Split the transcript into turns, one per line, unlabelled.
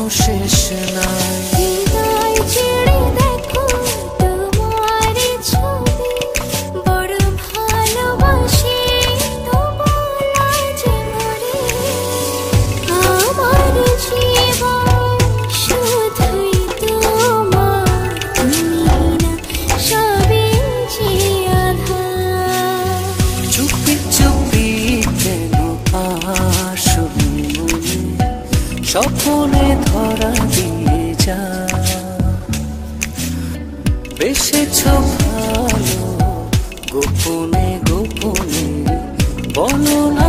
শেষ নাই।
হৃদয় ছেড়ে দেখো তোমার ছবি, বড় ভালোবাসি তোমার যে মরে। আমার জীবন শুধুই তোমার, তুমি না সবই যে আধার।
চুপি চুপি কেন আসো মনে, স্বপ্নে ধরা দিয়ে যা। বেসেছ ভালো গোপনে গোপনে, বলো না